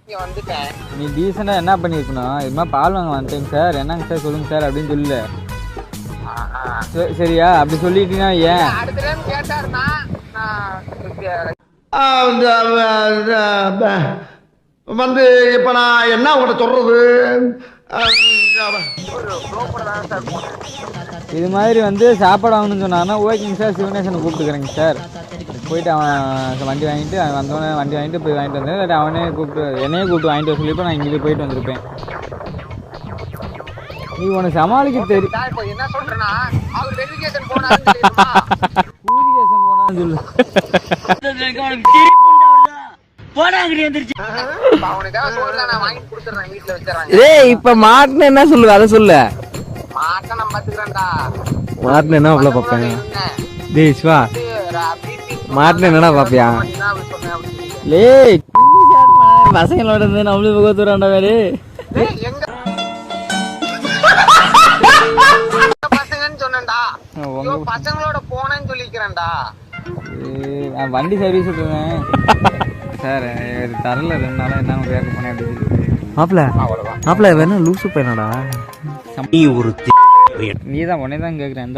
இங்க வந்துட்டேன். நீ டீசெண்டா என்ன பண்ணிருக்கணும், இது மாதிரி பால் வாங்க வந்துட்டேங்க சார், என்னங்க சார் சொல்லுங்க சார் அப்படின்னு சொல்லு. சரியா? அப்படி சொல்லிட்டீங்கன்னா ஏன் அடுத்த டைம் கேட்டாருன்னா வந்து இப்ப நான் என்ன உங்கள்கிட்ட சொல்றது? இது மாதிரி வந்து சாப்பாடு வாங்கணும்னு சொன்னாங்கன்னா ஓகேங்க சார், சிவனேசனை கூப்பிட்டுக்கிறேங்க சார். போயிட்டு அவன் வண்டி வாங்கிட்டு அவன் வந்தவொடனே வண்டி வாங்கிட்டு போய் வாங்கிட்டு வந்தேன். இல்லாட்டி அவனே கூப்பிட்டு என்னையே கூப்பிட்டு வாங்கிட்டு வர சொல்லிப்போ நான் இங்கே போயிட்டு வந்திருப்பேன். நீ உனக்கு சமாளிக்க தெரியும். என்ன சொல்றேன்னா அவர் வெரிஃபிகேஷன் போனாருன்னு தெரியுமா? பூஜிகேசன் போனான்னு சொல்லு. அவனுக்காக சொல்லல, நான் வாங்கி கொடுத்துறேன், வீட்டுல வச்சிடறாங்க. ஏய் இப்ப மாட்டுன்னு என்ன சொல்லு, அதை சொல்லு. மாட்ட நான் பாத்துக்கிறேன்டா. மாட்டுன்னு என்ன அவ்வளோ பார்ப்பேன். டேய் சிவா, மாட்டுன்னு என்னடா பாப்பியா? லேய் பசங்களோட இருந்து நம்மளும் முகத்துறாண்டா வேறு. பசங்கன்னு சொன்னேன்டா, பசங்களோட போனேன்னு சொல்லிக்கிறேன்டா. நான் வண்டி சர்வீஸ் விட்டுருந்தேன் சார், தரல 2 நாளாக என்ன கேட்க போனேன் அப்படி. மாப்பிள்ள வேணா லூசு பையனடா. நீ தான் உடனே தான் கேட்குறேன்.